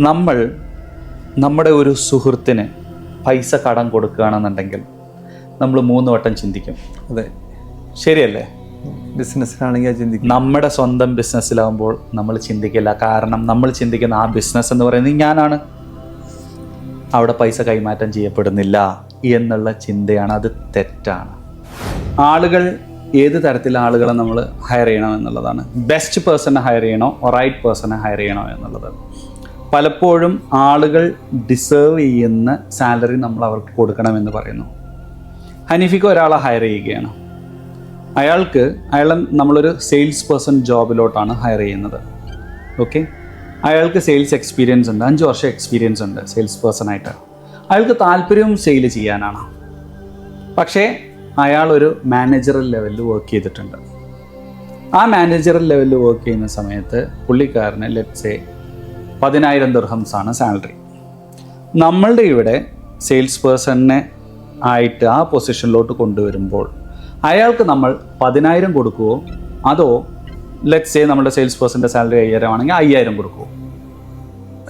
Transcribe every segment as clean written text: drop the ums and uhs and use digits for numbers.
നമ്മൾ നമ്മുടെ ഒരു സുഹൃത്തിന് പൈസ കടം കൊടുക്കുകയാണെന്നുണ്ടെങ്കിൽ നമ്മൾ 3 വട്ടം ചിന്തിക്കും. അതെ, ശരിയല്ലേ? ബിസിനസ്സിലാണെങ്കിൽ ചിന്തിക്കും. നമ്മുടെ സ്വന്തം ബിസിനസ്സിലാവുമ്പോൾ നമ്മൾ ചിന്തിക്കില്ല. കാരണം നമ്മൾ ചിന്തിക്കുന്ന ആ ബിസിനസ് എന്ന് പറയുന്നത് ഞാനാണ്, അവിടെ പൈസ കൈമാറ്റം ചെയ്യപ്പെടുന്നില്ല എന്നുള്ള ചിന്തയാണ്. അത് തെറ്റാണ്. ആളുകൾ ഏത് തരത്തിലുള്ള ആളുകളെ നമ്മൾ ഹയർ ചെയ്യണം എന്നുള്ളതാണ്. ബെസ്റ്റ് പേഴ്സണെ ഹയർ ചെയ്യണോ, റൈറ്റ് പേഴ്സണെ ഹയർ ചെയ്യണോ എന്നുള്ളത്. പലപ്പോഴും ആളുകൾ ഡിസേർവ് ചെയ്യുന്ന സാലറി നമ്മൾ അവർക്ക് കൊടുക്കണമെന്ന് പറയുന്നു. ഹനീഫിക്ക് ഒരാളെ ഹയർ ചെയ്യുകയാണ്. അയാളെ നമ്മളൊരു സെയിൽസ് പേഴ്സൺ ജോബിലോട്ടാണ് ഹയർ ചെയ്യുന്നത്. ഓക്കെ, അയാൾക്ക് സെയിൽസ് എക്സ്പീരിയൻസ് ഉണ്ട്, 5 വർഷം എക്സ്പീരിയൻസ് ഉണ്ട് സെയിൽസ് പേഴ്സണായിട്ട്. അയാൾക്ക് താല്പര്യവും സെയിൽ ചെയ്യാനാണ്. പക്ഷേ അയാളൊരു മാനേജറൽ ലെവലിൽ വർക്ക് ചെയ്തിട്ടുണ്ട്. ആ മാനേജറൽ ലെവലിൽ വർക്ക് ചെയ്യുന്ന സമയത്ത് പുള്ളിക്കാരന് ലെറ്റ്സ് 10,000 ദിർഹംസാണ് സാലറി. നമ്മളുടെ ഇവിടെ സെയിൽസ് പേഴ്സണിനെ ആയിട്ട് ആ പൊസിഷനിലോട്ട് കൊണ്ടുവരുമ്പോൾ അയാൾക്ക് നമ്മൾ 10,000 കൊടുക്കുമോ, അതോ ലെറ്റ്സ് നമ്മുടെ സെയിൽസ് പേഴ്സൻ്റെ സാലറി 5,000 ആണെങ്കിൽ 5,000 കൊടുക്കുമോ?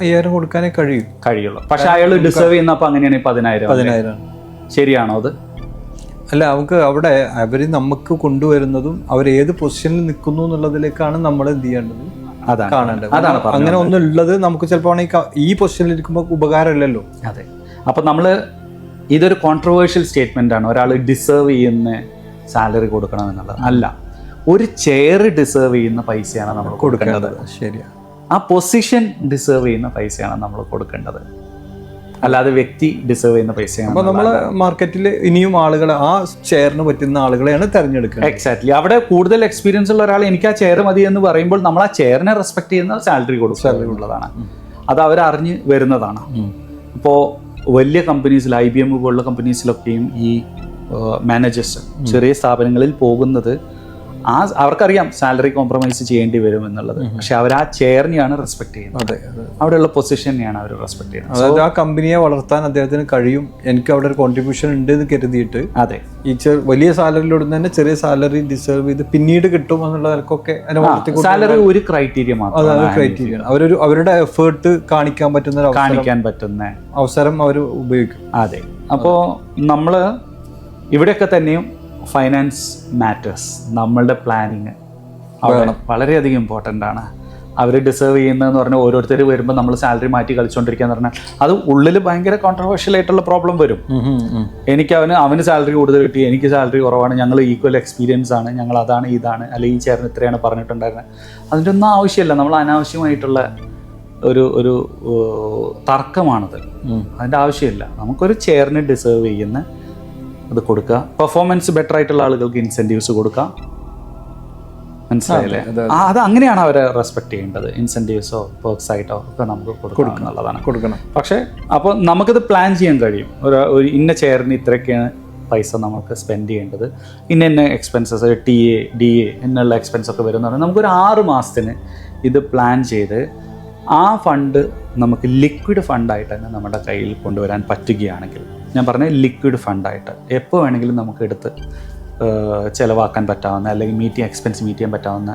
5,000 കൊടുക്കാനേ കഴിയുള്ളൂ. പക്ഷെ അയാൾ ഡിസേർവ് ചെയ്യുന്നപ്പോൾ അങ്ങനെയാണെങ്കിൽ 10,000. ശരിയാണോ അത്? അല്ല, നമുക്ക് അവിടെ അവർ നമുക്ക് കൊണ്ടുവരുന്നതും അവർ ഏത് പൊസിഷനിൽ നിൽക്കുന്നു എന്നുള്ളതിലേക്കാണ് നമ്മൾ എന്ത് ചെയ്യേണ്ടത്, കാണേണ്ടത്. അങ്ങനെ ഒന്നും ഉള്ളത് നമുക്ക് ചിലപ്പോൾ ഈ പൊസിഷനിൽ ഇരിക്കുമ്പോൾ ഉപകാരമില്ലല്ലോ. അതെ. അപ്പം നമ്മൾ ഇതൊരു കോൺട്രവേഴ്ഷ്യൽ സ്റ്റേറ്റ്മെൻ്റ് ആണ്, ഒരാൾ ഡിസേർവ് ചെയ്യുന്ന സാലറി കൊടുക്കണം എന്നുള്ളത് അല്ല. ഒരു ചെയർ ഡിസേർവ് ചെയ്യുന്ന പൈസയാണ് നമ്മൾ കൊടുക്കേണ്ടത്. ശരിയാണ്. ആ പൊസിഷൻ ഡിസേർവ് ചെയ്യുന്ന പൈസയാണ് നമ്മൾ കൊടുക്കേണ്ടത്, അല്ലാതെ വ്യക്തി ഡിസേർവ് ചെയ്യുന്ന പൈസയാണ്. അപ്പോൾ നമ്മൾ മാർക്കറ്റിൽ ഇനിയും ആളുകളെ ആ ചെയറിന് പറ്റുന്ന ആളുകളെയാണ് തിരഞ്ഞെടുക്കുക. എക്സാക്ട്ലി. അവിടെ കൂടുതൽ എക്സ്പീരിയൻസ് ഉള്ള ഒരാൾ എനിക്ക് ആ ചെയർ മതി എന്ന് പറയുമ്പോൾ നമ്മൾ ആ ചെയറിനെ റെസ്പെക്ട് ചെയ്യുന്ന സാലറി കൊടുക്കുന്നതാണ്. അത് അവരറിഞ്ഞ് വരുന്നതാണ്. ഇപ്പോൾ വലിയ കമ്പനീസിൽ IBM പോലുള്ള കമ്പനീസിലൊക്കെയും ഈ മാനേജേഴ്സ് ചെറിയ സ്ഥാപനങ്ങളിൽ പോകുന്നത് അവർക്കറിയാം സാലറി കോംപ്രമൈസ് ചെയ്യേണ്ടി വരും എന്നുള്ളത്. പക്ഷെ അവർ ആ ചെയറിനെയാണ് റെസ്പെക്ട് ചെയ്യുന്നത്. അവിടെയുള്ള പൊസിഷനെയാണ് അവർ റെസ്പെക്ട് ചെയ്യുന്നത്. അതായത് ആ കമ്പനിയെ വളർത്താൻ അദ്ദേഹത്തിന് കഴിയും, എനിക്ക് അവിടെ ഒരു കോൺട്രിബ്യൂഷൻ ഉണ്ട് എന്ന് കരുതിയിട്ട് അതെ ഈ വലിയ സാലറിയിലൂടെ തന്നെ ചെറിയ സാലറി ഡിസേർവ് ചെയ്ത് പിന്നീട് കിട്ടും എന്നുള്ള നിലക്കൊക്കെ സാലറി ഒരു ക്രൈറ്റീരിയ മാത്രമാണ്. ക്രൈറ്റീരിയ അവരുടെ എഫേർട്ട് കാണിക്കാൻ പറ്റുന്ന അവസരം അവർ ഉപയോഗിക്കും. അതെ. അപ്പോൾ നമ്മൾ ഇവിടെയൊക്കെ തന്നെയും ഫൈനാൻസ് മാറ്റേഴ്സ്, നമ്മളുടെ പ്ലാനിങ് വളരെയധികം ഇമ്പോർട്ടൻ്റ് ആണ്. അവർ ഡിസേർവ് ചെയ്യുന്നതെന്ന് പറഞ്ഞാൽ ഓരോരുത്തർ വരുമ്പോൾ നമ്മൾ സാലറി മാറ്റി കളിച്ചുകൊണ്ടിരിക്കുക എന്ന് പറഞ്ഞാൽ അത് ഉള്ളിൽ ഭയങ്കര കോൺട്രവേഴ്ഷ്യൽ ആയിട്ടുള്ള പ്രോബ്ലം വരും. അവന് സാലറി കൂടുതൽ കിട്ടി, എനിക്ക് സാലറി കുറവാണ്, ഞങ്ങൾ ഈക്വൽ എക്സ്പീരിയൻസ് ആണ്, ഞങ്ങൾ അതാണ് ഇതാണ്, അല്ലെങ്കിൽ ഈ ചേർന്ന് ഇത്രയാണ് പറഞ്ഞിട്ടുണ്ടായിരുന്നത്. അതിൻ്റെ ഒന്നും ആവശ്യമില്ല. നമ്മൾ അനാവശ്യമായിട്ടുള്ള ഒരു തർക്കമാണത്. അതിൻ്റെ ആവശ്യമില്ല. നമുക്കൊരു ചെയറിന് ഡിസേർവ് ചെയ്യുന്ന അത് കൊടുക്കുക. പെർഫോമൻസ് ബെറ്റർ ആയിട്ടുള്ള ആളുകൾക്ക് ഇൻസെൻറ്റീവ്സ് കൊടുക്കുക. മനസ്സിലായില്ലേ? അത് അങ്ങനെയാണ് അവരെ റെസ്പെക്ട് ചെയ്യേണ്ടത്. ഇൻസെൻറ്റീവ്സോ പെർക്സ് ആയിട്ടോ ഒക്കെ നമുക്ക് കൊടുക്കണം എന്നുള്ളതാണ്. പക്ഷേ അപ്പോൾ നമുക്കിത് പ്ലാൻ ചെയ്യാൻ കഴിയും. ഒരു ഇന്ന ചെയറിന് ഇത്രയൊക്കെയാണ് പൈസ നമുക്ക് സ്പെൻഡ് ചെയ്യേണ്ടത്, ഇന്ന എക്സ്പെൻസസ് TA DA എന്നുള്ള എക്സ്പെൻസ് ഒക്കെ വരുമെന്ന് പറഞ്ഞാൽ നമുക്കൊരു 6 മാസത്തിന് ഇത് പ്ലാൻ ചെയ്ത് ആ ഫണ്ട് നമുക്ക് ലിക്വിഡ് ഫണ്ടായിട്ട് തന്നെ നമ്മുടെ കയ്യിൽ കൊണ്ടുവരാൻ പറ്റുകയാണെങ്കിൽ, ഞാൻ പറഞ്ഞ ലിക്വിഡ് ഫണ്ടായിട്ട് എപ്പോൾ വേണമെങ്കിലും നമുക്ക് എടുത്ത് ചിലവാക്കാൻ പറ്റാവുന്ന, അല്ലെങ്കിൽ എക്സ്പെൻസ് മീറ്റ് ചെയ്യാൻ പറ്റാവുന്ന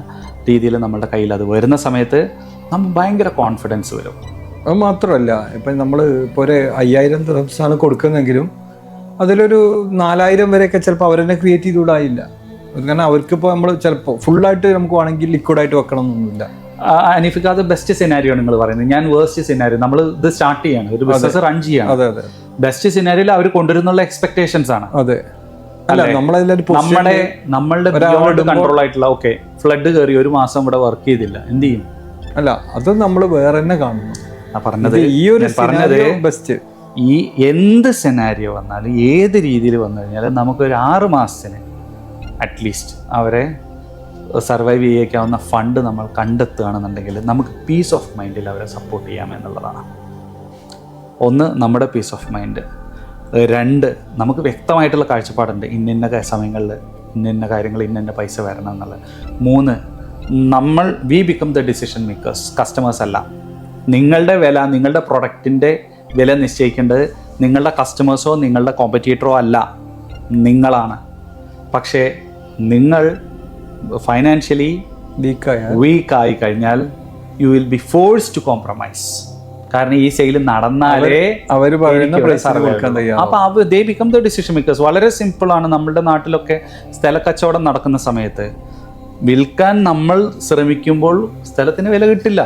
രീതിയിൽ നമ്മുടെ കയ്യിൽ അത് വരുന്ന സമയത്ത് നമുക്ക് ഭയങ്കര കോൺഫിഡൻസ് വരും. അത് മാത്രമല്ല, ഇപ്പം നമ്മൾ ഇപ്പോൾ ഒരു 5,000 ദിർഹംസാണ് കൊടുക്കുന്നതെങ്കിലും അതിലൊരു 4,000 വരെയൊക്കെ ചിലപ്പോൾ അവർ തന്നെ ക്രിയേറ്റ് ചെയ്തുകൂടായില്ല. കാരണം അവർക്കിപ്പോൾ നമ്മൾ ചിലപ്പോൾ ഫുള്ളായിട്ട് നമുക്ക് വേണമെങ്കിൽ ലിക്വിഡായിട്ട് വെക്കണം എന്നൊന്നുമില്ല. അനീഫിക്ക് അത് ബെസ്റ്റ് സിനാരിയോ നിങ്ങൾ പറയുന്നത്. ഞാൻ വേഴ്സ്റ്റ് സിനാരിയോ, നമ്മൾ ഇത് സ്റ്റാർട്ട് ചെയ്യാണ്, ഒരു ബിസിനസ് റൺ ചെയ്യാണ്. അതെ. ബെസ്റ്റ് സിനാരിയോയിൽ അവർ കൊണ്ടുവരുന്നുള്ള എക്സ്പെക്ടേഷൻസ് ആണ്. അതെ. നമ്മളുടെ കൺട്രോൾ ആയിട്ടുള്ള ഫ്ലഡ് കയറി 1 മാസം ഇവിടെ വർക്ക് ചെയ്തില്ല, എന്ത് ചെയ്യും? അല്ല, അത് നമ്മൾ വേറെ തന്നെ കാണുന്നു. പറഞ്ഞത് ബെസ്റ്റ് ഈ എന്ത് സിനാരിയോ വന്നാലും ഏത് രീതിയിൽ വന്നു കഴിഞ്ഞാൽ നമുക്കൊരു 6 മാസത്തിന് അറ്റ്ലീസ്റ്റ് അവരെ സർവൈവ് ചെയ്യിക്കാവുന്ന ഫണ്ട് നമ്മൾ കണ്ടെത്തുകയാണെന്നുണ്ടെങ്കിൽ നമുക്ക് പീസ് ഓഫ് മൈൻഡിൽ അവരെ സപ്പോർട്ട് ചെയ്യാം എന്നുള്ളതാണ്. 1 നമ്മുടെ പീസ് ഓഫ് മൈൻഡ്. 2 നമുക്ക് വ്യക്തമായിട്ടുള്ള കാഴ്ചപ്പാടുണ്ട്, ഇന്ന സമയങ്ങളിൽ ഇന്ന കാര്യങ്ങൾ ഇന്ന പൈസ വരണം എന്നുള്ളത്. 3 നമ്മൾ we become the decision makers, customers അല്ല. നിങ്ങളുടെ വില, നിങ്ങളുടെ പ്രൊഡക്റ്റിൻ്റെ വില നിശ്ചയിക്കേണ്ടത് നിങ്ങളുടെ കസ്റ്റമേഴ്സോ നിങ്ങളുടെ കോമ്പറ്റീറ്ററോ അല്ല, നിങ്ങളാണ്. പക്ഷേ നിങ്ങൾ ഫൈനാൻഷ്യലി വീക്കായി കഴിഞ്ഞാൽ you will be forced to compromise. കാരണം ഈ സെയിൽ നടന്നാലേ അവര് പറയുന്ന എനിക്ക് ഇവിടെ price ന് survive കൊടുക്കാൻ ഉള്ളൂ. തയ്യാറാവും. അപ്പൊ ദേ ബിക്കം ദ ഡിസിഷൻ മേക്കേഴ്സ്. വളരെ സിമ്പിൾ ആണ്. നമ്മുടെ നാട്ടിലൊക്കെ സ്ഥലക്കച്ചവടം നടക്കുന്ന സമയത്ത് വിൽക്കാൻ നമ്മൾ ശ്രമിക്കുമ്പോൾ സ്ഥലത്തിന് വില കിട്ടില്ല.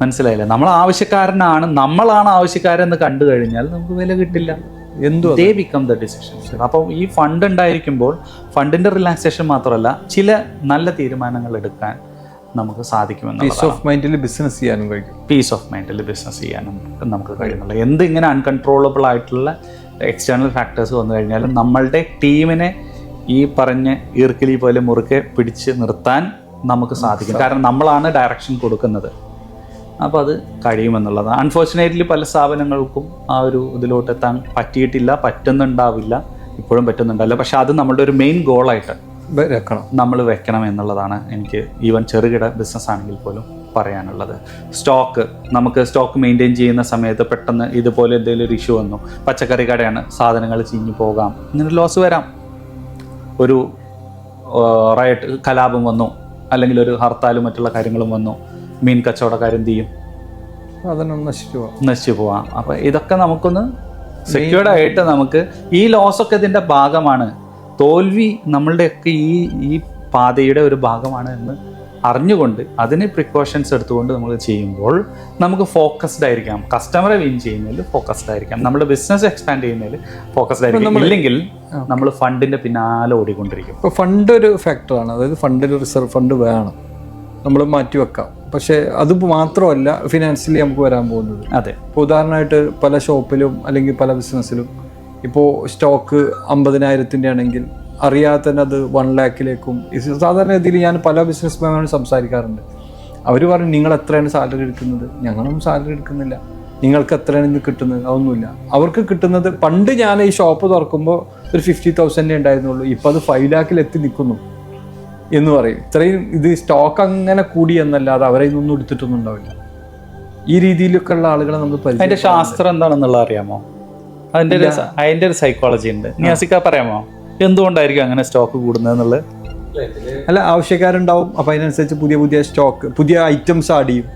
മനസ്സിലായില്ലേ? നമ്മൾ ആവശ്യക്കാരനാണ്, നമ്മളാണ് ആവശ്യക്കാരെന്ന് കണ്ടു കഴിഞ്ഞാൽ നമുക്ക് വില കിട്ടില്ല. ദേ ബിക്കം ദ ഡിസിഷൻ. അപ്പോൾ ഈ ഫണ്ട് ഉണ്ടായിരിക്കുമ്പോൾ ഫണ്ടിന്റെ റിലാക്സേഷൻ മാത്രമല്ല, ചില നല്ല തീരുമാനങ്ങൾ എടുക്കാൻ നമുക്ക് സാധിക്കുമെന്നുള്ളതാണ്. പീസ് ഓഫ് മൈൻഡിൽ ബിസിനസ് ചെയ്യാനും കഴിയും. പീസ് ഓഫ് മൈൻഡിൽ ബിസിനസ് ചെയ്യാനും നമുക്ക് കഴിയുന്നുള്ളൂ. എന്ത് ഇങ്ങനെ അൺകൺട്രോളബിൾ ആയിട്ടുള്ള എക്സ്റ്റേണൽ ഫാക്ടേഴ്സ് വന്നു കഴിഞ്ഞാലും നമ്മളുടെ ടീമിനെ ഈ പറഞ്ഞ ഈർക്കിലി പോലെ മുറുക്കെ പിടിച്ച് നിർത്താൻ നമുക്ക് സാധിക്കും. കാരണം നമ്മളാണ് ഡയറക്ഷൻ കൊടുക്കുന്നത്. അപ്പോൾ അത് കഴിയുമെന്നുള്ളതാണ്. അൺഫോർച്ചുനേറ്റ്ലി പല സ്ഥാപനങ്ങൾക്കും ആ ഒരു ഇതിലോട്ട് എത്താൻ പറ്റിയിട്ടില്ല, പറ്റുന്നുണ്ടാവില്ല, ഇപ്പോഴും പറ്റുന്നുണ്ടാവില്ല. പക്ഷെ അത് നമ്മളുടെ ഒരു മെയിൻ ഗോളായിട്ട് നമ്മൾ വെക്കണം എന്നുള്ളതാണ് എനിക്ക് ഈവൻ ചെറുകിട ബിസിനസ് ആണെങ്കിൽ പോലും പറയാനുള്ളത്. നമുക്ക് സ്റ്റോക്ക് മെയിൻറ്റെയിൻ ചെയ്യുന്ന സമയത്ത് പെട്ടെന്ന് ഇതുപോലെ എന്തെങ്കിലും ഒരു ഇഷ്യൂ വന്നു, പച്ചക്കറി കടയാണ്, സാധനങ്ങൾ ചീഞ്ഞു പോകാം, ഇങ്ങനെ ലോസ് വരാം. ഒരു റയട്ട് കലാപം വന്നു, അല്ലെങ്കിൽ ഒരു ഹർത്താലും മറ്റുള്ള കാര്യങ്ങളും വന്നു, മീൻ കച്ചവടക്കാരെന്ത് ചെയ്യും? നശിച്ചു പോവാം. അപ്പം ഇതൊക്കെ നമുക്കൊന്ന് സെക്യൂർഡ് ആയിട്ട് നമുക്ക് ഈ ലോസൊക്കെ ഇതിൻ്റെ ഭാഗമാണ്. തോൽവി നമ്മളുടെയൊക്കെ ഈ പാതയുടെ ഒരു ഭാഗമാണ് എന്ന് അറിഞ്ഞുകൊണ്ട് അതിന് പ്രിക്കോഷൻസ് എടുത്തുകൊണ്ട് നമ്മൾ ചെയ്യുമ്പോൾ നമുക്ക് ഫോക്കസ്ഡ് ആയിരിക്കാം. കസ്റ്റമറെ വിൻ ചെയ്യുന്നതിൽ ഫോക്കസ്ഡ് ആയിരിക്കാം, നമ്മുടെ ബിസിനസ് എക്സ്പാൻഡ് ചെയ്യുന്നതിൽ ഫോക്കസ്ഡ് ആയിരിക്കും. ഇല്ലെങ്കിൽ നമ്മൾ ഫണ്ടിൻ്റെ പിന്നാലെ ഓടിക്കൊണ്ടിരിക്കും. ഇപ്പോൾ ഫണ്ട് ഒരു ഫാക്ടറാണ്. അതായത് ഫണ്ടിൽ റിസർവ് ഫണ്ട് വേണം, നമ്മൾ മാറ്റി വെക്കാം. പക്ഷേ അത് മാത്രമല്ല ഫിനാൻഷ്യലി നമുക്ക് വരാൻ പോകുന്നത്. അതെ. ഇപ്പോൾ ഉദാഹരണമായിട്ട് പല ഷോപ്പിലും അല്ലെങ്കിൽ പല ബിസിനസ്സിലും ഇപ്പോൾ സ്റ്റോക്ക് 50,000 ആണെങ്കിൽ അറിയാതെ തന്നെ അത് 1 lakhലേക്കും. സാധാരണ രീതിയിൽ ഞാൻ പല ബിസിനസ് മാനോട് സംസാരിക്കാറുണ്ട്. അവർ പറയും, നിങ്ങൾ എത്രയാണ് സാലറി എടുക്കുന്നത്? ഞങ്ങളൊന്നും സാലറി എടുക്കുന്നില്ല. നിങ്ങൾക്ക് എത്രയാണ് ഇന്ന് കിട്ടുന്നത്? അതൊന്നുമില്ല. അവർക്ക് കിട്ടുന്നത്, പണ്ട് ഞാൻ ഈ ഷോപ്പ് തുറക്കുമ്പോൾ ഒരു 50,000 ഉണ്ടായിരുന്നുള്ളൂ, ഇപ്പോൾ അത് 5 lakhൽ എത്തി നിൽക്കുന്നു എന്ന് പറയും. ഇത്രയും ഇത് സ്റ്റോക്ക് അങ്ങനെ കൂടി എന്നല്ലാതെ അവരെ ഇതൊന്നും എടുത്തിട്ടൊന്നും ഉണ്ടാവില്ല. ഈ രീതിയിലൊക്കെ ഉള്ള ആളുകളെ നമ്മൾ അതിന്റെ ശാസ്ത്രം എന്താണെന്നുള്ളത് അറിയാമോ? അതിന്റെ ഒരു സൈക്കോളജി ഉണ്ട്. നിയാസിക്ക പറയാമോ എന്തുകൊണ്ടായിരിക്കും അങ്ങനെ സ്റ്റോക്ക് കൂടുന്നത് എന്നുള്ളത്? അല്ല, ആവശ്യക്കാരുണ്ടാവും, അപ്പൊ അതിനനുസരിച്ച് പുതിയ സ്റ്റോക്ക്, പുതിയ ഐറ്റംസ് ആഡ് ചെയ്യും.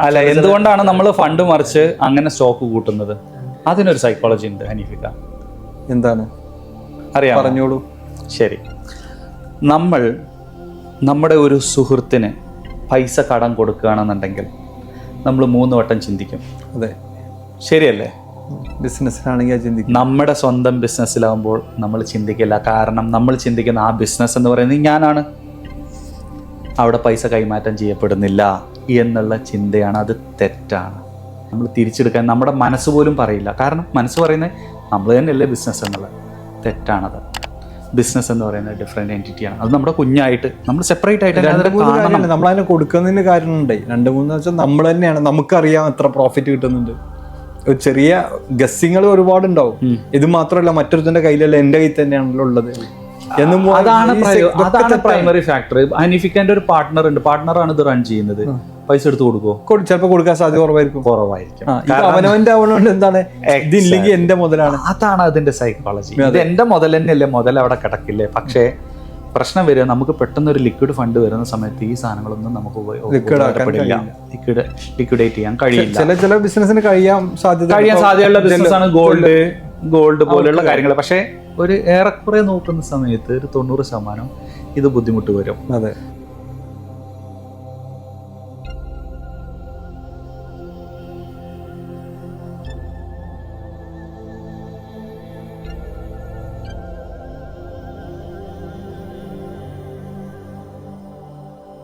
അല്ല, എന്തുകൊണ്ടാണ് നമ്മൾ ഫണ്ട് മറിച്ച് അങ്ങനെ സ്റ്റോക്ക് കൂട്ടുന്നത്? അതിനൊരു സൈക്കോളജി ഉണ്ട് ഹനീഫിക്ക. എന്താണ്? അറിയാം, പറഞ്ഞോളൂ. ശരി. നമ്മൾ നമ്മുടെ ഒരു സുഹൃത്തിന് പൈസ കടം കൊടുക്കുകയാണെന്നുണ്ടെങ്കിൽ നമ്മൾ 3 വട്ടം ചിന്തിക്കും. അതെ, ശരിയല്ലേ? ബിസിനസ്സിലാണെങ്കിൽ ചിന്തിക്കും. നമ്മുടെ സ്വന്തം ബിസിനസ്സിലാകുമ്പോൾ നമ്മൾ ചിന്തിക്കില്ല. കാരണം നമ്മൾ ചിന്തിക്കുന്ന ആ ബിസിനസ് എന്ന് പറയുന്നത് ഞാനാണ്, അവിടെ പൈസ കൈമാറ്റം ചെയ്യപ്പെടുന്നില്ല എന്നുള്ള ചിന്തയാണ്. അത് തെറ്റാണ്. നമ്മൾ തിരിച്ചെടുക്കാൻ നമ്മുടെ മനസ്സ് പോലും പറയില്ല. കാരണം മനസ്സ് പറയുന്നത് നമ്മൾ തന്നെയല്ലേ ബിസിനസ് എന്നുള്ളത്. തെറ്റാണത്. ബിസിനസ് എന്ന് പറയുന്നത് ഡിഫറെൻറ്റ് എൻറ്റിറ്റിയാണ്. അത് നമ്മുടെ കുഞ്ഞായിട്ട് നമ്മൾ സെപ്പറേറ്റ് ആയിട്ട് നമ്മളതിനെ കൊടുക്കുന്നതിന് കാര്യമുണ്ടായി. 2-3 വെച്ചാൽ നമ്മൾ തന്നെയാണ്, നമുക്കറിയാം എത്ര പ്രോഫിറ്റ് കിട്ടുന്നുണ്ട്. ഒരു ചെറിയ ഗസ്സിങ്ങൾ ഒരുപാടുണ്ടാവും. ഇത് മാത്രമല്ല, മറ്റൊരുത്തിന്റെ കയ്യിലല്ല, എൻ്റെ കയ്യിൽ തന്നെയാണല്ലോ ഉള്ളത്. അതാണ് പ്രൈമറി ഫാക്ടർ. ഹനീഫിക്കന്റെ ഒരു പാർട്ട്ണർ ഉണ്ട്, പാർട്ട്ണറാണ് ഇത് റൺ ചെയ്യുന്നത്. പൈസ എടുത്ത് കൊടുക്കുമോ? ചിലപ്പോൾ കൊടുക്കാൻ സാധ്യത കുറവായിരിക്കും. അവനവന്റെ അവനോണ്ട് എന്താണ്, ഇതില്ലെങ്കിൽ എന്റെ മുതലാണ്. അതാണ് അതിന്റെ സൈക്കോളജി. ഇത് എന്റെ മുതൽ തന്നെയല്ലേ, മുതൽ അവിടെ കിടക്കില്ലേ. പക്ഷേ പ്രശ്നം വരിക, നമുക്ക് പെട്ടെന്ന് ഒരു ലിക്വിഡ് ഫണ്ട് വരുന്ന സമയത്ത് ഈ സാധനങ്ങളൊന്നും നമുക്ക് ലിക്വിഡേറ്റ് ചെയ്യാൻ കഴിയില്ല. ചില ബിസിനസ്സിന് കഴിയാൻ സാധ്യതയുള്ള ബിസിനസ്സാണ് ഗോൾഡ് പോലെയുള്ള കാര്യങ്ങൾ. പക്ഷേ ഒരു ഏറെക്കുറെ നോക്കുന്ന സമയത്ത് ഒരു 90% ഇത് ബുദ്ധിമുട്ട് വരും.